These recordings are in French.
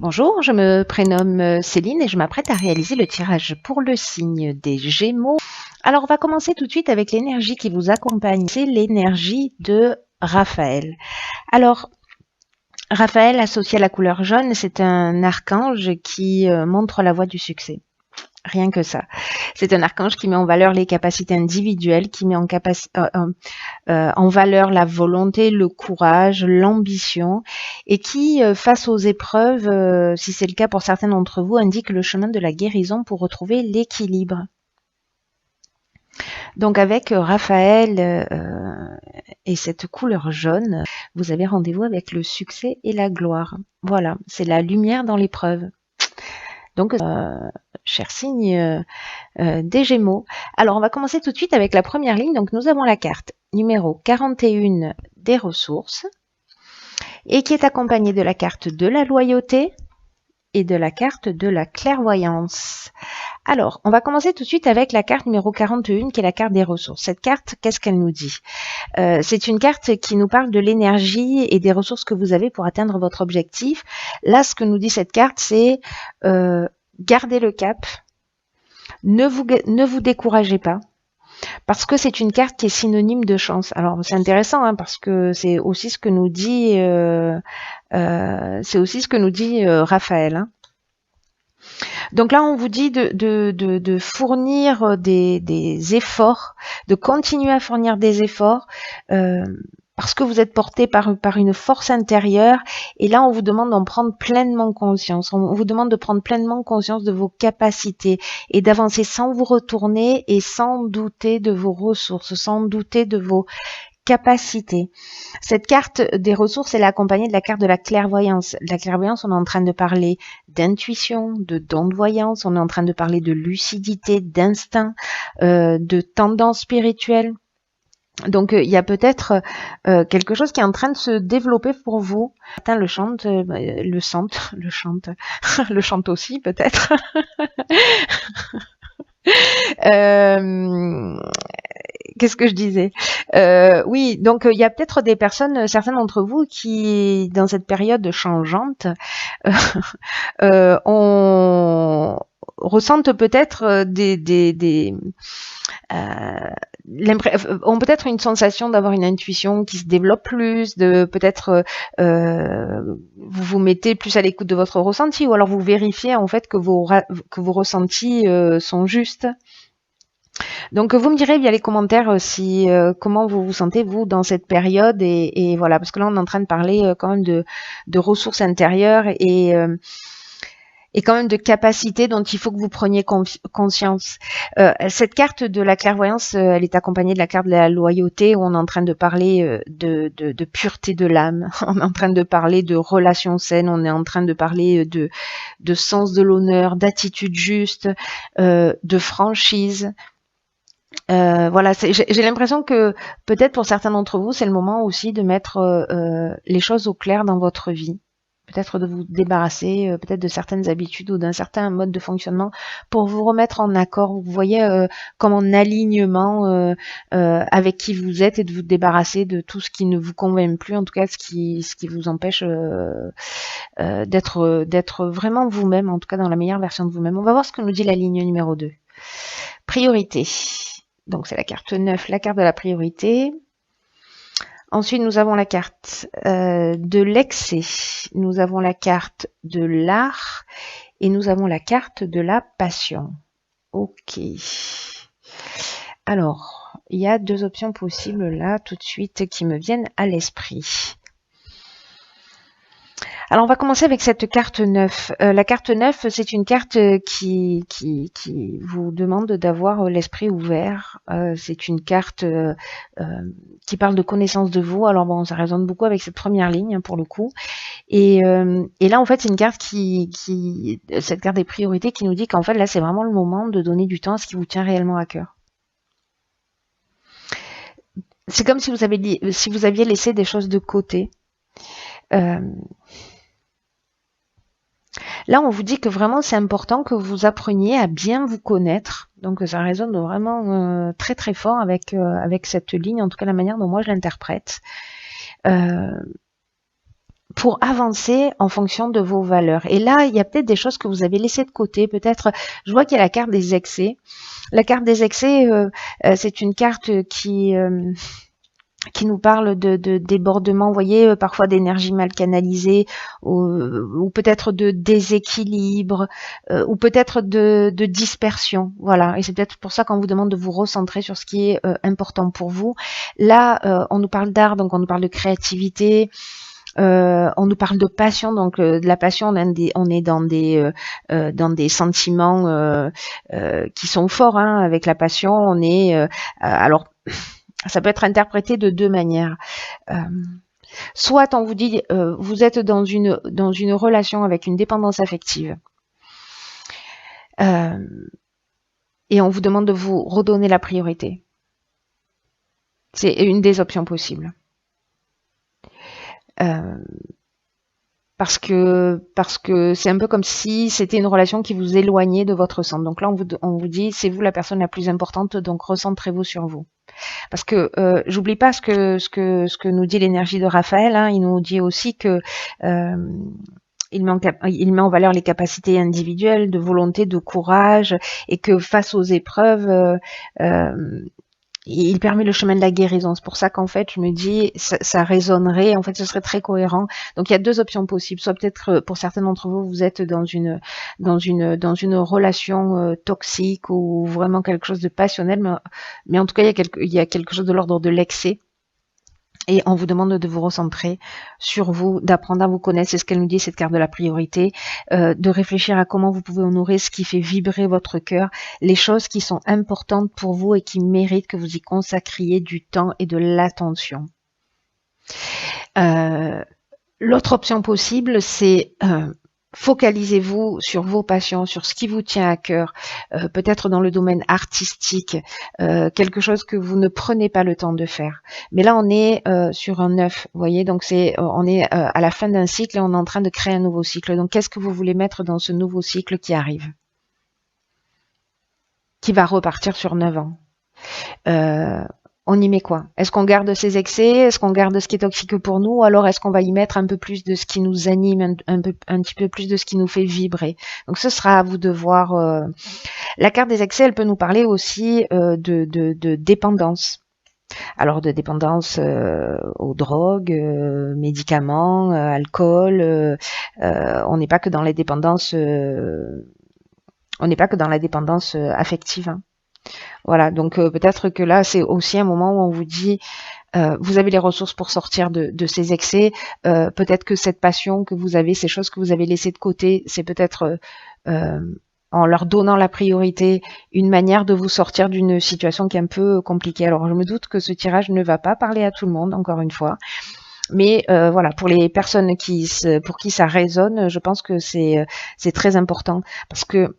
Bonjour, je me prénomme Céline et je m'apprête à réaliser le tirage pour le signe des Gémeaux. Alors, on va commencer tout de suite avec l'énergie qui vous accompagne. C'est l'énergie de Raphaël. Alors, Raphaël, associé à la couleur jaune, c'est un archange qui montre la voie du succès. Rien que ça. C'est un archange qui met en valeur les capacités individuelles, qui met en valeur la volonté, le courage, l'ambition, et qui, face aux épreuves, si c'est le cas pour certains d'entre vous, indique le chemin de la guérison pour retrouver l'équilibre. Donc avec Raphaël et cette couleur jaune, vous avez rendez-vous avec le succès et la gloire. Voilà, c'est la lumière dans l'épreuve. Donc, cher signe des Gémeaux. Alors, on va commencer tout de suite avec la première ligne. Donc, nous avons la carte numéro 41 des ressources et qui est accompagnée de la carte de la loyauté et de la carte de la clairvoyance. Alors, on va commencer tout de suite avec la carte numéro 41 qui est la carte des ressources. Cette carte, qu'est-ce qu'elle nous dit? C'est une carte qui nous parle de l'énergie et des ressources que vous avez pour atteindre votre objectif. Là, ce que nous dit cette carte, c'est gardez le cap, ne vous découragez pas, parce que c'est une carte qui est synonyme de chance. Alors c'est intéressant parce que c'est aussi ce que nous dit Raphaël. Donc là, on vous dit de fournir des efforts, de continuer à fournir des efforts. Parce que vous êtes porté par une force intérieure, et là on vous demande d'en prendre pleinement conscience. On vous demande de prendre pleinement conscience de vos capacités et d'avancer sans vous retourner et sans douter de vos ressources, sans douter de vos capacités. Cette carte des ressources, elle est accompagnée de la carte de la clairvoyance. La clairvoyance, on est en train de parler d'intuition, de don de voyance, on est en train de parler de lucidité, d'instinct, de tendance spirituelle. Donc il y a peut-être quelque chose qui est en train de se développer pour vous. Certains le chantent, le chantent aussi peut-être. Qu'est-ce que je disais? Oui, donc il y a peut-être des personnes, certains d'entre vous, qui dans cette période changeante, ressentent peut-être ont peut-être une sensation d'avoir une intuition qui se développe plus, de peut-être vous vous mettez plus à l'écoute de votre ressenti, ou alors vous vérifiez en fait que vos ressentis sont justes. Donc vous me direz via les commentaires si comment vous vous sentez vous dans cette période, et voilà, parce que là on est en train de parler quand même de ressources intérieures et quand même de capacités dont il faut que vous preniez conscience. Cette carte de la clairvoyance, elle est accompagnée de la carte de la loyauté, où on est en train de parler de pureté de l'âme, on est en train de parler de relations saines, on est en train de parler de sens de l'honneur, d'attitude juste, de franchise. Voilà, j'ai l'impression que peut-être pour certains d'entre vous, c'est le moment aussi de mettre les choses au clair dans votre vie. Peut-être de vous débarrasser peut-être de certaines habitudes ou d'un certain mode de fonctionnement pour vous remettre en accord. Vous voyez, comme en alignement avec qui vous êtes, et de vous débarrasser de tout ce qui ne vous convainc plus, en tout cas ce qui vous empêche d'être vraiment vous-même, en tout cas dans la meilleure version de vous-même. On va voir ce que nous dit la ligne numéro 2. Priorité. Donc c'est la carte 9, la carte de la priorité. Ensuite, nous avons la carte de l'excès, nous avons la carte de l'art et nous avons la carte de la passion. Ok. Alors, il y a deux options possibles là tout de suite qui me viennent à l'esprit. Alors on va commencer avec cette carte 9. La carte 9, c'est une carte qui vous demande d'avoir l'esprit ouvert. C'est une carte qui parle de connaissance de vous. Alors bon, ça résonne beaucoup avec cette première ligne pour le coup. Et là en fait c'est une carte cette carte des priorités qui nous dit qu'en fait là c'est vraiment le moment de donner du temps à ce qui vous tient réellement à cœur. C'est comme si vous aviez laissé des choses de côté. Là, on vous dit que vraiment, c'est important que vous appreniez à bien vous connaître. Donc, ça résonne vraiment très très fort avec cette ligne, en tout cas la manière dont moi je l'interprète. pour avancer en fonction de vos valeurs. Et là, il y a peut-être des choses que vous avez laissées de côté. Peut-être, je vois qu'il y a la carte des excès. La carte des excès, c'est une carte qui nous parle de débordement, vous voyez, parfois d'énergie mal canalisée, ou peut-être de déséquilibre, ou peut-être de dispersion. Voilà, et c'est peut-être pour ça qu'on vous demande de vous recentrer sur ce qui est important pour vous. Là, on nous parle d'art, donc on nous parle de créativité, on nous parle de passion, donc de la passion, on est dans des sentiments qui sont forts, hein. Avec la passion, on est alors ça peut être interprété de deux manières. Soit on vous dit vous êtes dans une relation avec une dépendance affective et on vous demande de vous redonner la priorité. C'est une des options possibles. Parce que c'est un peu comme si c'était une relation qui vous éloignait de votre centre. Donc là, on vous dit, c'est vous la personne la plus importante, donc recentrez-vous sur vous. Parce que j'oublie pas ce que nous dit l'énergie de Raphaël, hein. Il nous dit aussi que il met en valeur les capacités individuelles, de volonté, de courage, et que face aux épreuves, il permet le chemin de la guérison. C'est pour ça qu'en fait, je me dis, ça résonnerait, en fait, ce serait très cohérent. Donc, il y a deux options possibles. Soit peut-être, pour certains d'entre vous, vous êtes dans une relation toxique ou vraiment quelque chose de passionnel, mais en tout cas, il y a quelque chose de l'ordre de l'excès. Et on vous demande de vous recentrer sur vous, d'apprendre à vous connaître, c'est ce qu'elle nous dit, cette carte de la priorité, de réfléchir à comment vous pouvez honorer ce qui fait vibrer votre cœur, les choses qui sont importantes pour vous et qui méritent que vous y consacriez du temps et de l'attention. L'autre option possible, c'est focalisez-vous sur vos passions, sur ce qui vous tient à cœur, peut-être dans le domaine artistique, quelque chose que vous ne prenez pas le temps de faire. Mais là, on est sur un 9, vous voyez, donc on est à la fin d'un cycle et on est en train de créer un nouveau cycle. Donc, qu'est-ce que vous voulez mettre dans ce nouveau cycle qui arrive, qui va repartir sur 9 ans? On y met quoi? Est-ce qu'on garde ses excès? Est-ce qu'on garde ce qui est toxique pour nous? Ou alors est-ce qu'on va y mettre un peu plus de ce qui nous anime, un petit peu plus de ce qui nous fait vibrer? Donc ce sera à vous de voir. La carte des excès, elle peut nous parler aussi de dépendance. Alors de dépendance aux drogues, médicaments, alcool. On n'est pas que dans les dépendances. On n'est pas que dans la dépendance affective, hein. Voilà, donc peut-être que là, c'est aussi un moment où on vous dit, vous avez les ressources pour sortir de ces excès. Peut-être que cette passion que vous avez, ces choses que vous avez laissées de côté, c'est peut-être en leur donnant la priorité, une manière de vous sortir d'une situation qui est un peu compliquée. Alors, je me doute que ce tirage ne va pas parler à tout le monde, encore une fois. Mais voilà, pour les personnes pour qui ça résonne, je pense que c'est très important parce que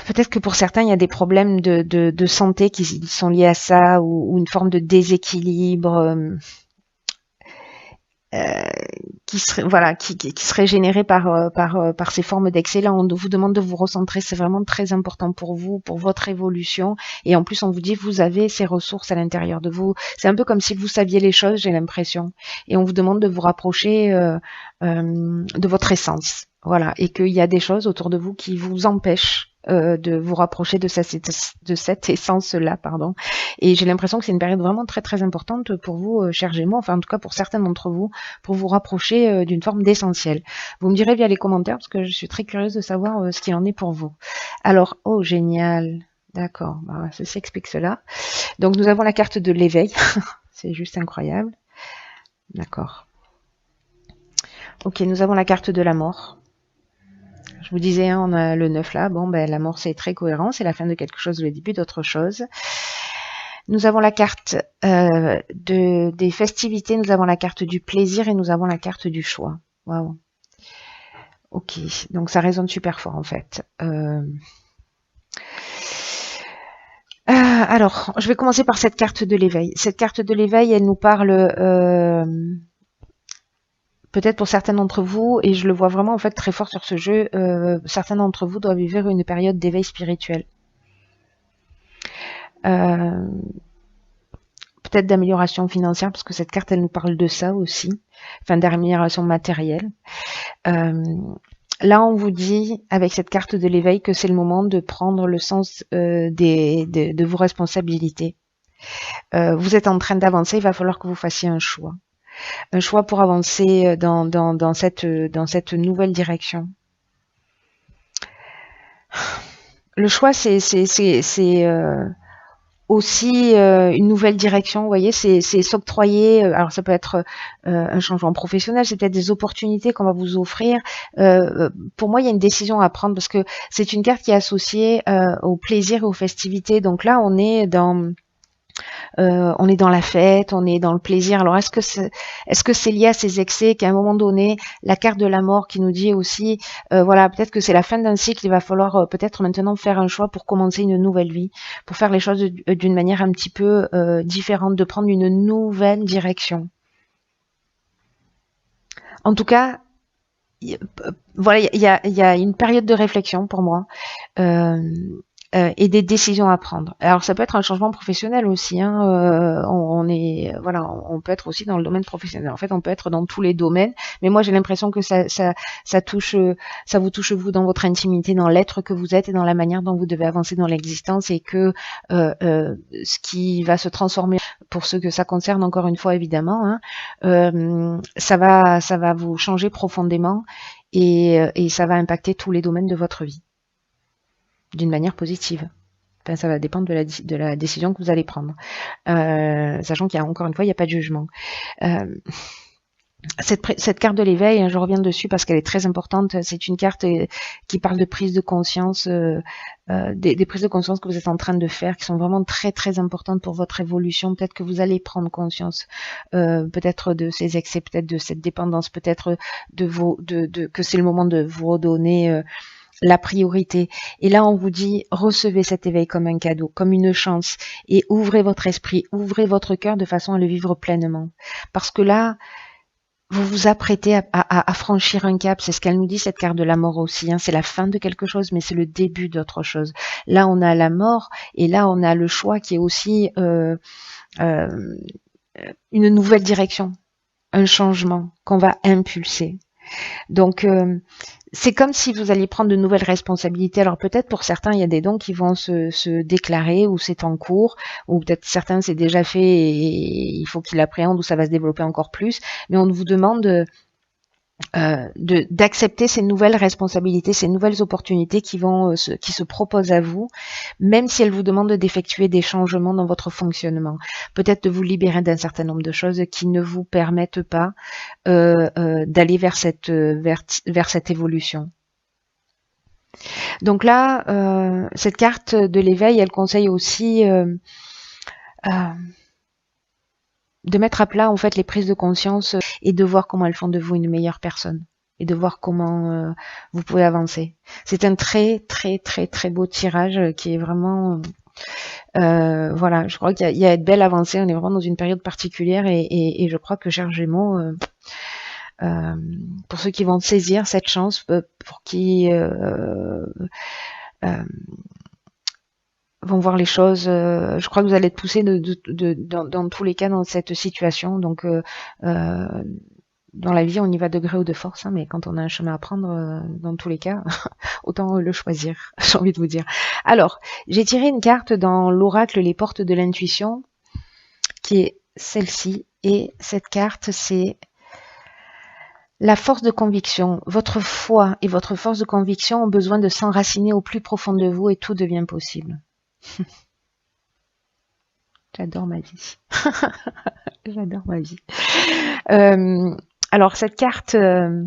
peut-être que pour certains, il y a des problèmes de santé qui sont liés à ça ou une forme de déséquilibre qui serait généré par ces formes d'excès. Là, on vous demande de vous recentrer. C'est vraiment très important pour vous, pour votre évolution. Et en plus, on vous dit, vous avez ces ressources à l'intérieur de vous. C'est un peu comme si vous saviez les choses, j'ai l'impression. Et on vous demande de vous rapprocher de votre essence. Voilà. Et qu'il y a des choses autour de vous qui vous empêchent de vous rapprocher de cette essence-là, pardon. Et j'ai l'impression que c'est une période vraiment très très importante pour vous, chers Gémeaux, enfin en tout cas pour certains d'entre vous, pour vous rapprocher d'une forme d'essentiel. Vous me direz via les commentaires, parce que je suis très curieuse de savoir ce qu'il en est pour vous. Alors, oh génial, d'accord, bah, ceci explique cela. Donc nous avons la carte de l'éveil, c'est juste incroyable. D'accord. Ok, nous avons la carte de la mort. Je vous disais, hein, on a le 9 là. Bon, ben, la mort, c'est très cohérent. C'est la fin de quelque chose, le début d'autre chose. Nous avons la carte des festivités, nous avons la carte du plaisir et nous avons la carte du choix. Waouh. Ok, donc ça résonne super fort en fait. Alors, je vais commencer par cette carte de l'éveil. Cette carte de l'éveil, elle nous parle... peut-être pour certains d'entre vous, et je le vois vraiment en fait très fort sur ce jeu, certains d'entre vous doivent vivre une période d'éveil spirituel. Peut-être peut-être d'amélioration financière, parce que cette carte, elle nous parle de ça aussi, enfin d'amélioration matérielle. Là, on vous dit, avec cette carte de l'éveil, que c'est le moment de prendre le sens de vos responsabilités. Vous êtes en train d'avancer, il va falloir que vous fassiez un choix. Un choix pour avancer dans cette nouvelle direction. Le choix, c'est aussi une nouvelle direction, vous voyez, c'est s'octroyer, alors ça peut être un changement professionnel, c'est peut-être des opportunités qu'on va vous offrir. Pour moi, il y a une décision à prendre parce que c'est une carte qui est associée au plaisir et aux festivités. Donc là, on est dans la fête, on est dans le plaisir. Alors est-ce que c'est lié à ces excès qu'à un moment donné, la carte de la mort qui nous dit aussi, voilà, peut-être que c'est la fin d'un cycle, il va falloir peut-être maintenant faire un choix pour commencer une nouvelle vie, pour faire les choses d'une manière un petit peu différente, de prendre une nouvelle direction. En tout cas, voilà, il y a une période de réflexion pour moi. Et des décisions à prendre. Alors ça peut être un changement professionnel aussi. Hein. On peut être aussi dans le domaine professionnel. En fait, on peut être dans tous les domaines. Mais moi, j'ai l'impression que ça vous touche vous dans votre intimité, dans l'être que vous êtes et dans la manière dont vous devez avancer dans l'existence, et que ce qui va se transformer pour ceux que ça concerne, encore une fois évidemment, hein, ça va vous changer profondément et ça va impacter tous les domaines de votre vie d'une manière positive. Enfin, ça va dépendre de la décision que vous allez prendre. Sachant qu'il y a, encore une fois, il n'y a pas de jugement. Cette carte de l'éveil, hein, je reviens dessus parce qu'elle est très importante. C'est une carte qui parle de prise de conscience, des prises de conscience que vous êtes en train de faire, qui sont vraiment très très importantes pour votre évolution. Peut-être que vous allez prendre conscience, peut-être de ces excès, peut-être de cette dépendance, peut-être que c'est le moment de vous redonner la priorité. Et là, on vous dit, recevez cet éveil comme un cadeau, comme une chance, et ouvrez votre esprit, ouvrez votre cœur de façon à le vivre pleinement. Parce que là, vous vous apprêtez à franchir un cap. C'est ce qu'elle nous dit, cette carte de la mort aussi. Hein. C'est la fin de quelque chose, mais c'est le début d'autre chose. Là, on a la mort, et là, on a le choix qui est aussi une nouvelle direction, un changement qu'on va impulser. Donc, c'est comme si vous alliez prendre de nouvelles responsabilités. Alors peut-être pour certains, il y a des dons qui vont se déclarer, ou c'est en cours, ou peut-être certains c'est déjà fait et il faut qu'ils l'appréhendent, ou ça va se développer encore plus. Mais on vous demande d'accepter ces nouvelles responsabilités, ces nouvelles opportunités qui se proposent à vous, même si elles vous demandent d'effectuer des changements dans votre fonctionnement. Peut-être de vous libérer d'un certain nombre de choses qui ne vous permettent pas d'aller vers cette évolution. Donc là, cette carte de l'éveil, elle conseille aussi de mettre à plat en fait les prises de conscience et de voir comment elles font de vous une meilleure personne, et de voir comment vous pouvez avancer. C'est un très très très très beau tirage qui est vraiment voilà, je crois qu'il y a une belle avancée. On est vraiment dans une période particulière, et je crois que, chers Gémeaux, pour ceux qui vont saisir cette chance, pour qui vont voir les choses, je crois que vous allez être poussés dans tous les cas dans cette situation. Donc dans la vie, on y va de gré ou de force, hein, mais quand on a un chemin à prendre, dans tous les cas, autant le choisir, j'ai envie de vous dire. Alors, j'ai tiré une carte dans l'oracle Les Portes de l'Intuition, qui est celle-ci, et cette carte, c'est la force de conviction. Votre foi et votre force de conviction ont besoin de s'enraciner au plus profond de vous, et tout devient possible. J'adore ma vie. J'adore ma vie. Alors, cette carte de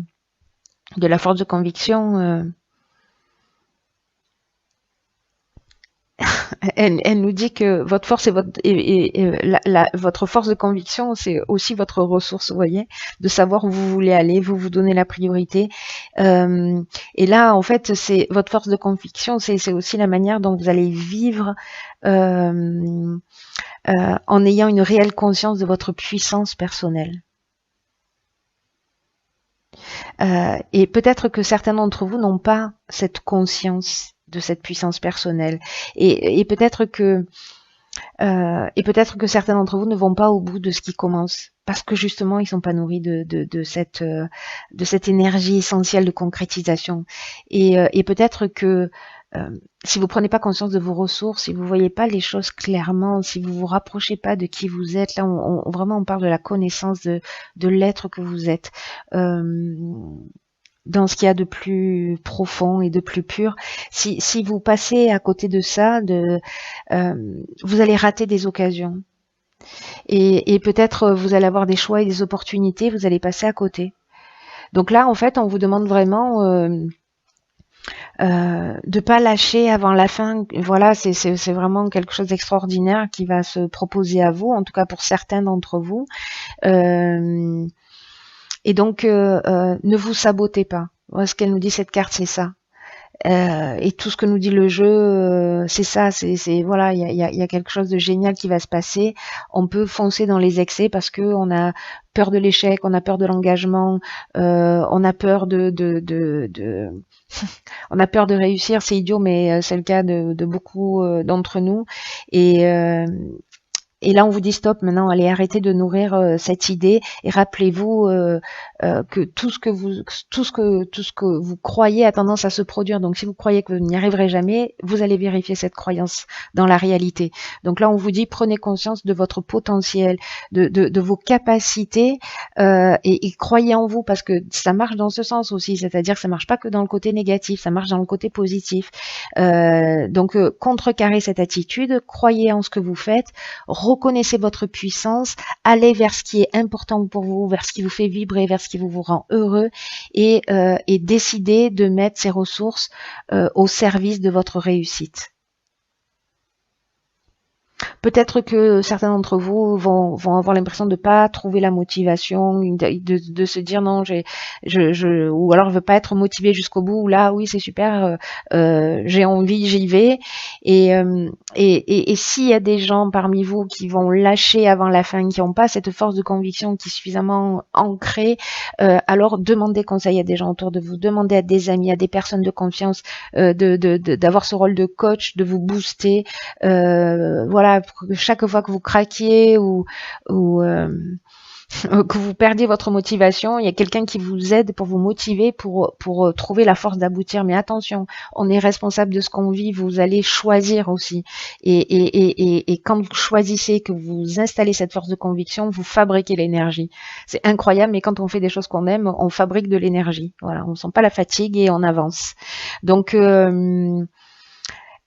la force de conviction, elle nous dit que votre force votre force de conviction, c'est aussi votre ressource, vous voyez, de savoir où vous voulez aller, vous donnez la priorité. Et là, en fait, c'est votre force de conviction, c'est aussi la manière dont vous allez vivre en ayant une réelle conscience de votre puissance personnelle. Et peut-être que certains d'entre vous n'ont pas cette conscience de cette puissance personnelle, et peut-être que Et peut-être que certains d'entre vous ne vont pas au bout de ce qui commence parce que justement ils sont pas nourris de cette énergie essentielle de concrétisation. Et peut-être que si vous prenez pas conscience de vos ressources, si vous voyez pas les choses clairement, si vous vous rapprochez pas de qui vous êtes, là vraiment on parle de la connaissance de l'être que vous êtes. Dans ce qu'il y a de plus profond et de plus pur. Si vous passez à côté de ça, vous allez rater des occasions. Et peut-être vous allez avoir des choix et des opportunités, vous allez passer à côté. Donc là, en fait, on vous demande vraiment de pas lâcher avant la fin. Voilà, c'est vraiment quelque chose d'extraordinaire qui va se proposer à vous, en tout cas pour certains d'entre vous. Et donc, ne vous sabotez pas. Ce qu'elle nous dit, cette carte, c'est ça. Et tout ce que nous dit le jeu, c'est ça. Voilà, il y a quelque chose de génial qui va se passer. On peut foncer dans les excès parce que on a peur de l'échec, on a peur de l'engagement, on a peur on a peur de réussir. C'est idiot, mais c'est le cas de beaucoup d'entre nous. Et là, on vous dit stop. Maintenant, allez arrêter de nourrir cette idée et rappelez-vous que tout ce que vous croyez a tendance à se produire. Donc, si vous croyez que vous n'y arriverez jamais, vous allez vérifier cette croyance dans la réalité. Donc là, on vous dit prenez conscience de votre potentiel, de vos capacités et croyez en vous parce que ça marche dans ce sens aussi. C'est-à-dire que ça marche pas que dans le côté négatif, ça marche dans le côté positif. Donc, contrecarrez cette attitude, croyez en ce que vous faites. Reconnaissez votre puissance, allez vers ce qui est important pour vous, vers ce qui vous fait vibrer, vers ce qui vous rend heureux et décidez de mettre ces ressources au service de votre réussite. Peut-être que certains d'entre vous vont avoir l'impression de pas trouver la motivation, de se dire non, ou alors je veux pas être motivé jusqu'au bout. Ou là, oui, c'est super, j'ai envie, j'y vais. Et s'il y a des gens parmi vous qui vont lâcher avant la fin, qui n'ont pas cette force de conviction qui est suffisamment ancrée, alors demandez conseil à des gens autour de vous, demandez à des amis, à des personnes de confiance, d'avoir ce rôle de coach, de vous booster. Voilà, chaque fois que vous craquiez ou que vous perdiez votre motivation, il y a quelqu'un qui vous aide pour vous motiver, pour trouver la force d'aboutir. Mais attention, on est responsable de ce qu'on vit, vous allez choisir aussi. Et quand vous choisissez, que vous installez cette force de conviction, vous fabriquez l'énergie. C'est incroyable, mais quand on fait des choses qu'on aime, on fabrique de l'énergie. Voilà, on ne sent pas la fatigue et on avance. Donc,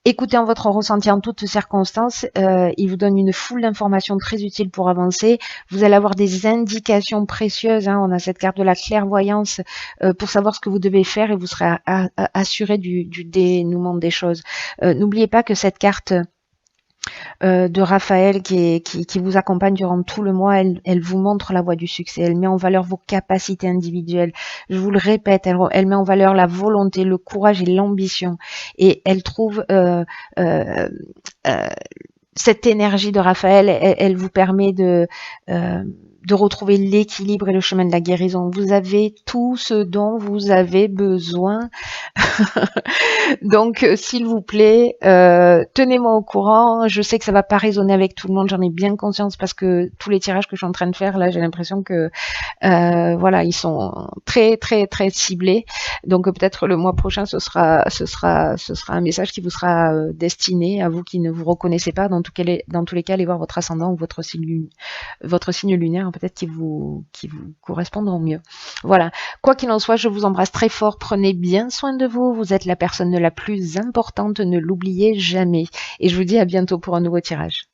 écoutez en votre ressenti en toutes circonstances, il vous donne une foule d'informations très utiles pour avancer. Vous allez avoir des indications précieuses, hein. On a cette carte de la clairvoyance pour savoir ce que vous devez faire et vous serez assuré du dénouement des choses. N'oubliez pas que cette carte de Raphaël qui vous accompagne durant tout le mois, elle vous montre la voie du succès, elle met en valeur vos capacités individuelles. Je vous le répète, elle met en valeur la volonté, le courage et l'ambition. Et elle trouve cette énergie de Raphaël, elle vous permet de retrouver l'équilibre et le chemin de la guérison. Vous avez tout ce dont vous avez besoin. Donc, s'il vous plaît, tenez-moi au courant. Je sais que ça va pas résonner avec tout le monde, j'en ai bien conscience parce que tous les tirages que je suis en train de faire, là, j'ai l'impression que voilà, ils sont très, très, très ciblés. Donc, peut-être le mois prochain, ce sera un message qui vous sera destiné à vous qui ne vous reconnaissez pas. Dans tous les cas, allez voir votre ascendant ou votre signe lunaire, peut-être qui vous correspondront mieux. Voilà. Quoi qu'il en soit, je vous embrasse très fort. Prenez bien soin de vous. Vous êtes la personne la plus importante. Ne l'oubliez jamais. Et je vous dis à bientôt pour un nouveau tirage.